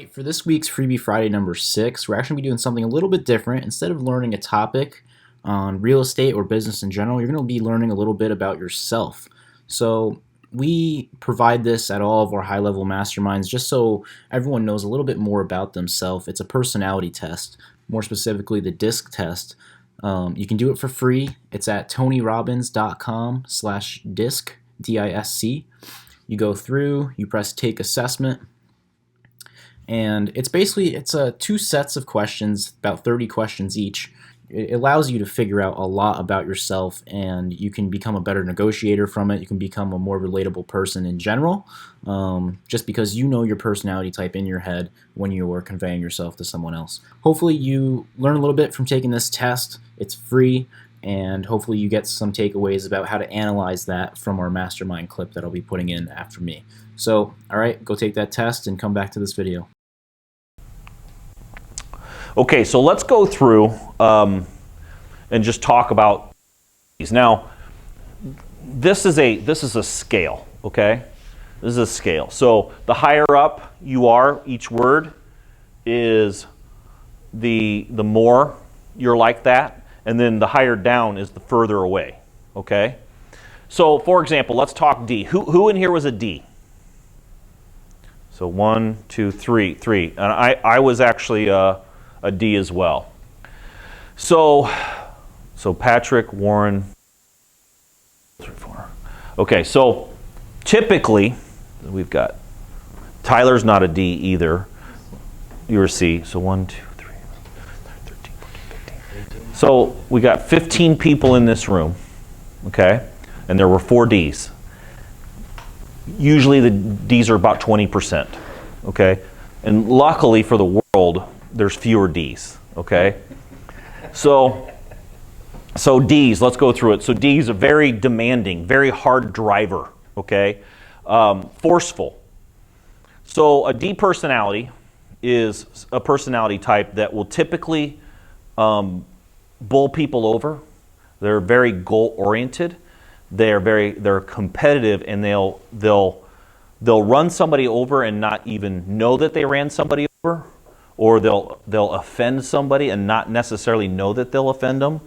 right, for this week's Freebie Friday number 6, we're actually going to be doing something a little bit different. Instead of learning a topic on real estate or business in general, you're going to be learning a little bit about yourself. So we provide this at all of our high-level masterminds just so everyone knows a little bit more about themselves. It's a personality test, more specifically the DISC test. You can do it for free. It's at tonyrobbins.com/DISC, D-I-S-C. You go through, you press Take Assessment, and it's two sets of questions, about 30 questions each. It allows you to figure out a lot about yourself, and you can become a better negotiator from it. You can become a more relatable person in general, just because you know your personality type in your head when you are conveying yourself to someone else. Hopefully you learn a little bit from taking this test. It's free, and hopefully you get some takeaways about how to analyze that from our mastermind clip that I'll be putting in after me. So, all right, go take that test and come back to this video. Okay, so let's go through and just talk about these. Now, this is a scale, okay? This is a scale. So the higher up you are, each word is the more you're like that, and then the higher down is the further away, okay? So, for example, let's talk D. Who in here was a D? So 1, 2, 3. And I was actually a D as well. So Patrick, Warren, 3, 4. Okay, so typically we've got Tyler's not a D either. You're a C. So 1, 2, 3, 13, 14, 15. So we got 15 people in this room, okay? And there were 4 Ds. Usually the Ds are about 20%, okay? And luckily for the world, there's fewer Ds, okay? So Ds, let's go through it. So D is a very demanding, very hard driver, okay? Forceful. So a D personality is a personality type that will typically bowl people over. They're very goal-oriented. They're competitive, and they'll run somebody over and not even know that they ran somebody over. Or they'll offend somebody and not necessarily know that they'll offend them,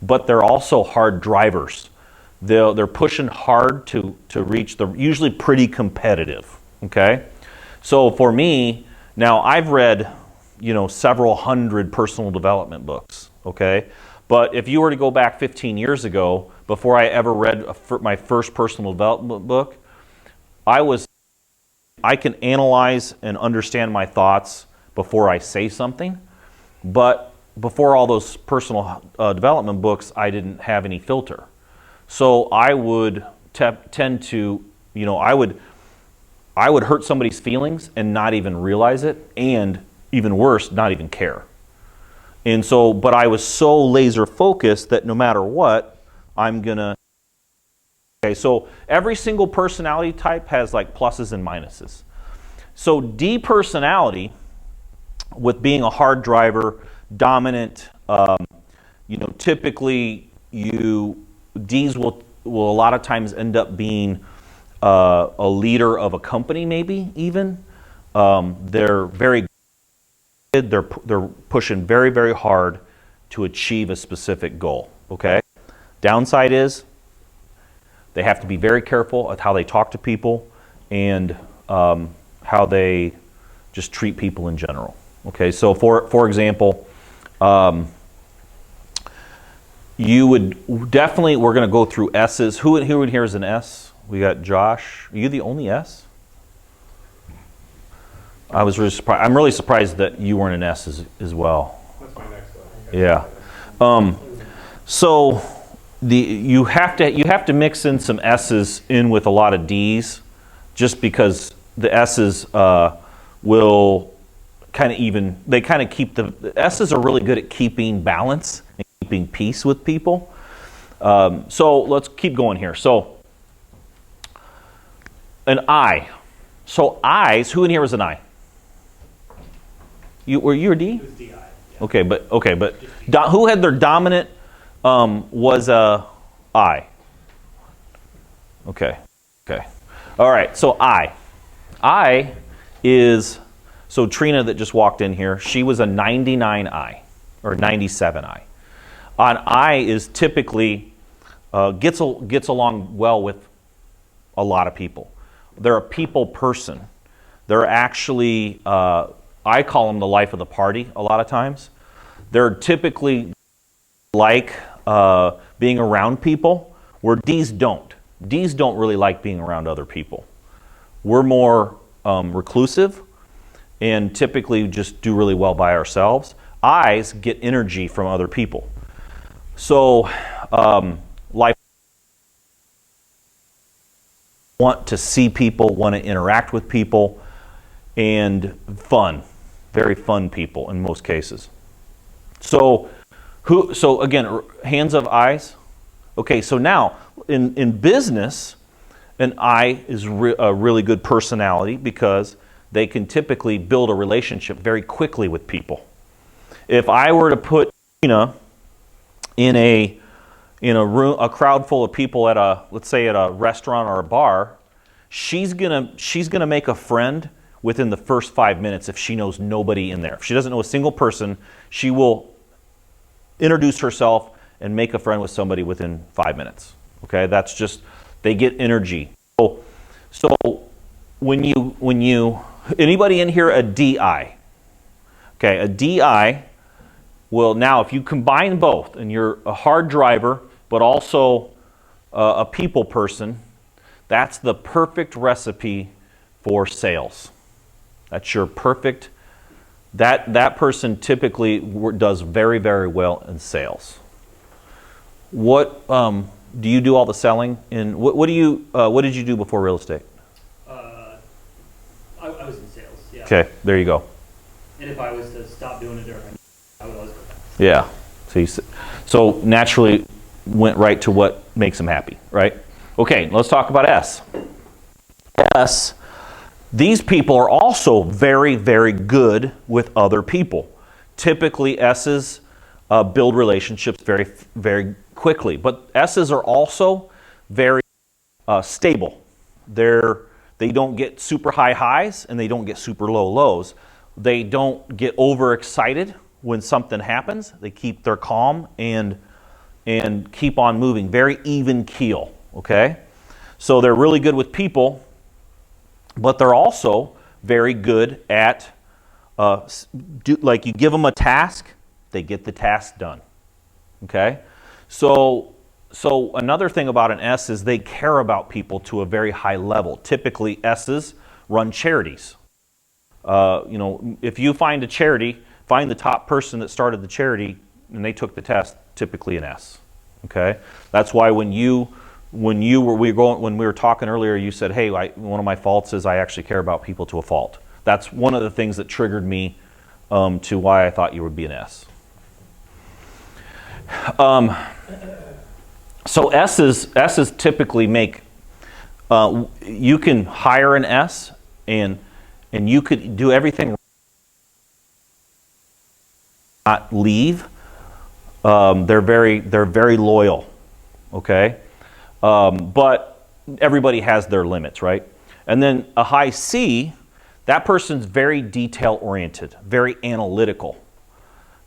but they're also hard drivers. They're pushing hard to reach usually pretty competitive, okay? So for me, now I've read, several hundred personal development books, okay? But if you were to go back 15 years ago, before I ever read my first personal development book, I can analyze and understand my thoughts before I say something, but before all those personal development books, I didn't have any filter. So I would tend to, I would hurt somebody's feelings and not even realize it, and even worse, not even care. And so, but I was so laser focused that no matter what, I'm gonna. Okay, so every single personality type has like pluses and minuses. So D personality, with being a hard driver, dominant, typically Ds will a lot of times end up being a leader of a company, maybe even. They're very good. They're pushing very, very hard to achieve a specific goal, okay? Downside is they have to be very careful of how they talk to people and how they just treat people in general. Okay, so for example, you would definitely, we're going to go through S's. Who in here is an S? We got Josh. Are you the only S? I was really surprised. I'm really surprised that you weren't an S as well. That's my next one. Yeah. So you have to mix in some S's in with a lot of D's, just because the S's will kind of keep the S's are really good at keeping balance and keeping peace with people. So let's keep going here. So an I. So I's, who in here is an I? Were you a D? It was DI. Yeah. Okay, but who had their dominant was a I? Okay. All right. So I is So Trina that just walked in here, she was a 99I or 97I. An I is typically gets along well with a lot of people. They're a people person. They're actually, I call them the life of the party a lot of times. They're typically like being around people, where D's don't. D's don't really like being around other people. We're more reclusive and typically just do really well by ourselves. I's get energy from other people. So, life want to see people, want to interact with people, and fun, very fun people in most cases. So again, hands of I's. Okay, so now in business, an I is a really good personality because they can typically build a relationship very quickly with people. If I were to put Tina in a room, a crowd full of people let's say at a restaurant or a bar, she's gonna make a friend within the first 5 minutes if she knows nobody in there. If she doesn't know a single person, she will introduce herself and make a friend with somebody within 5 minutes. Okay, that's just, they get energy. So when you anybody in here a DI? Okay, a DI will, now if you combine both and you're a hard driver but also a people person, that's the perfect recipe for sales. That's your perfect, that person typically does very, very well in sales. What do you do all the selling? And what did you do before real estate? I was in sales, yeah. Okay, there you go. And if I was to stop doing it, I would always go back. Yeah. So naturally went right to what makes them happy, right? Okay, let's talk about S. S, these people are also very, very good with other people. Typically, S's build relationships very, very quickly. But S's are also very stable. They don't get super high highs and they don't get super low lows. They don't get overexcited when something happens. They keep their calm and keep on moving. Very even keel, okay? So they're really good with people, but they're also very good at, like you give them a task, they get the task done, okay? So another thing about an S is they care about people to a very high level. Typically, S's run charities. If you find a charity, find the top person that started the charity and they took the test, typically an S. Okay? That's why when we were talking earlier, you said, hey, one of my faults is I actually care about people to a fault. That's one of the things that triggered me to why I thought you would be an S. So S's typically make, you can hire an S and you could do everything, not leave. They're very loyal, okay? But everybody has their limits, right? And then a high C, that person's very detail oriented, very analytical.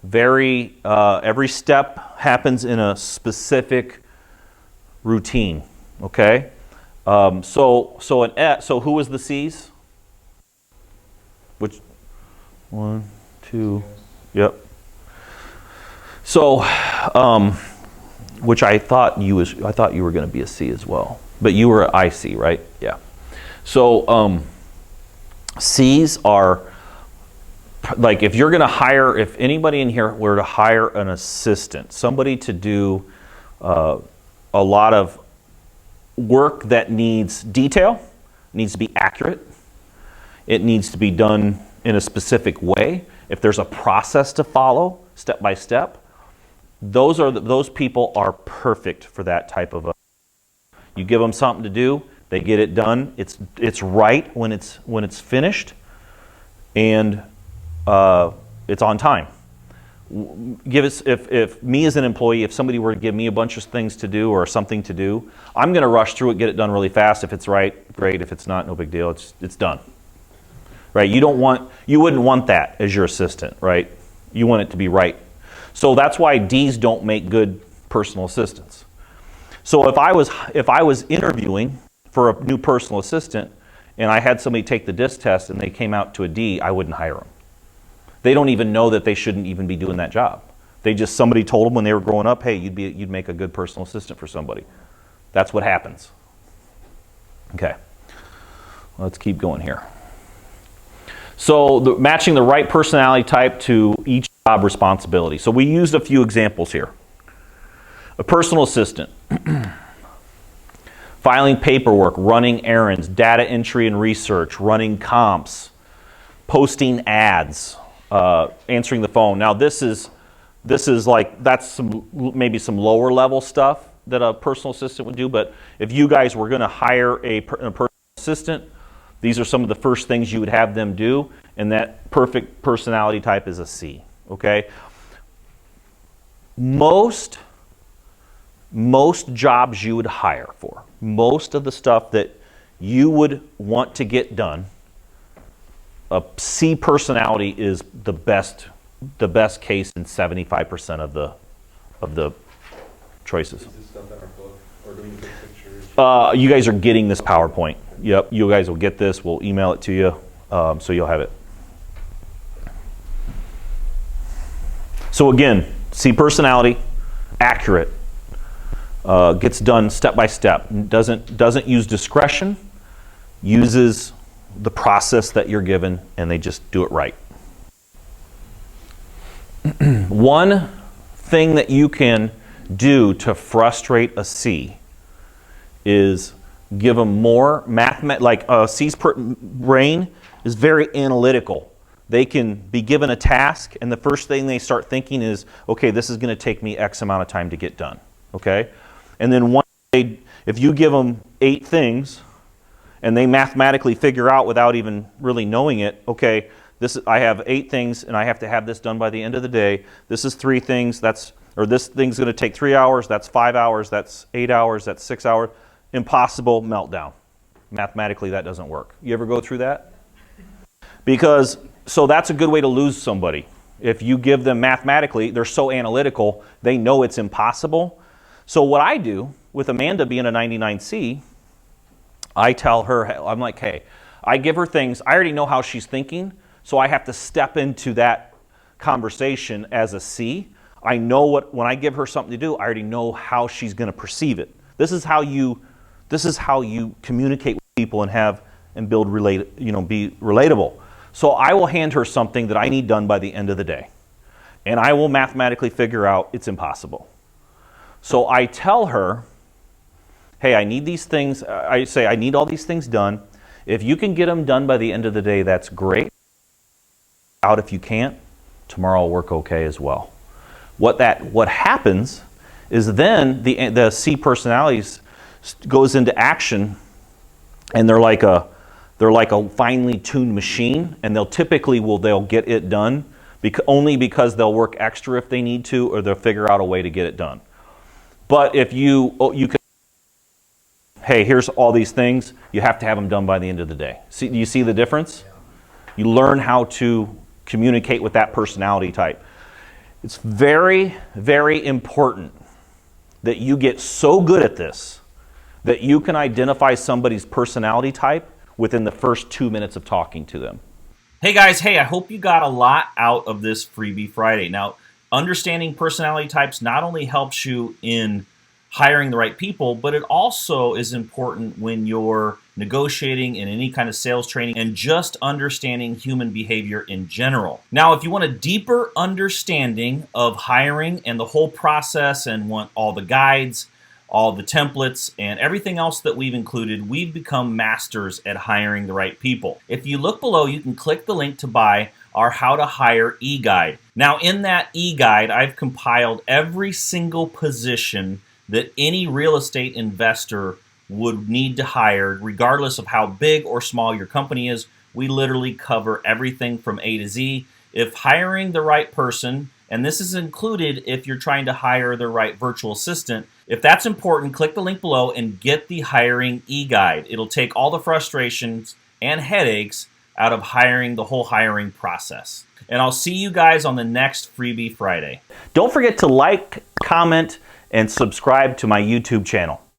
Every step happens in a specific routine, okay? So who was the C's? Which, 1, 2, yep. So, which I thought you were going to be a C as well, but you were an IC, right? Yeah. So C's are, like, if anybody in here were to hire an assistant, somebody to do a lot of work that needs detail, needs to be accurate, it needs to be done in a specific way. If there's a process to follow, step by step, those people are perfect for that type of you give them something to do, they get it done. It's right when it's finished, and it's on time. If me as an employee, if somebody were to give me a bunch of things to do or something to do, I'm going to rush through it, get it done really fast. If it's right, great. If it's not, no big deal. It's done. right? You wouldn't want that as your assistant, right? You want it to be right. So that's why D's don't make good personal assistants. So if I was interviewing for a new personal assistant and I had somebody take the DISC test and they came out to a D, I wouldn't hire them. They don't even know that they shouldn't even be doing that job. Somebody told them when they were growing up, hey, you'd make a good personal assistant for somebody. That's what happens. Okay, let's keep going here. So matching the right personality type to each job responsibility. So we used a few examples here. A personal assistant. Filing paperwork, running errands, data entry and research, running comps, posting ads, answering the phone. Now this is like, that's maybe some lower level stuff that a personal assistant would do, but if you guys were going to hire a personal assistant, these are some of the first things you would have them do, and that perfect personality type is a C, okay? Most jobs you would hire for, most of the stuff that you would want to get done, a C personality is the best case in 75% of the choices. Is this stuff in our book, or do we need to take pictures? You guys are getting this PowerPoint. Yep, you guys will get this. We'll email it to you, so you'll have it. So again, C personality, accurate, gets done step by step. Doesn't use discretion, uses the process that you're given, and they just do it right. One thing that you can do to frustrate a C is give them more like a C's brain is very analytical. They can be given a task, and the first thing they start thinking is, okay, this is going to take me X amount of time to get done. Okay, and then if you give them 8 things, and they mathematically figure out without even really knowing it, okay, I have 8 things, and I have to have this done by the end of the day. This is 3 things. This thing's going to take 3 hours. That's 5 hours. That's 8 hours. That's 6 hours. Impossible, meltdown. Mathematically, that doesn't work. You ever go through that? So that's a good way to lose somebody. If you give them mathematically, they're so analytical, they know it's impossible. So what I do with Amanda being a 99C, I tell her, I'm like, hey, I give her things. I already know how she's thinking, so I have to step into that conversation as a C. I know when I give her something to do, I already know how she's going to perceive it. This is how you communicate with people and be relatable. So I will hand her something that I need done by the end of the day, and I will mathematically figure out it's impossible. So I tell her, hey, I need these things. I say I need all these things done. If you can get them done by the end of the day, that's great. If you can't, tomorrow will work okay as well. What happens is then the C personalities goes into action, and they're like a finely tuned machine, and they'll get it done only because they'll work extra if they need to, or they'll figure out a way to get it done. But if you can, hey, here's all these things, you have to have them done by the end of the day. Do you see the difference? You learn how to communicate with that personality type. It's very, very important that you get so good at this that you can identify somebody's personality type within the first 2 minutes of talking to them. Hey guys, I hope you got a lot out of this Freebie Friday. Now, understanding personality types not only helps you in hiring the right people, but it also is important when you're negotiating in any kind of sales training and just understanding human behavior in general. Now, if you want a deeper understanding of hiring and the whole process and want all the guides, all the templates, and everything else that we've included, we've become masters at hiring the right people. If you look below, you can click the link to buy our How to Hire e-guide. Now, in that e-guide, I've compiled every single position that any real estate investor would need to hire, regardless of how big or small your company is. We literally cover everything from A to Z. If hiring the right person, and this is included if you're trying to hire the right virtual assistant, if that's important, click the link below and get the hiring e-guide. It'll take all the frustrations and headaches out of hiring, the whole hiring process. And I'll see you guys on the next Freebie Friday. Don't forget to like, comment, and subscribe to my YouTube channel.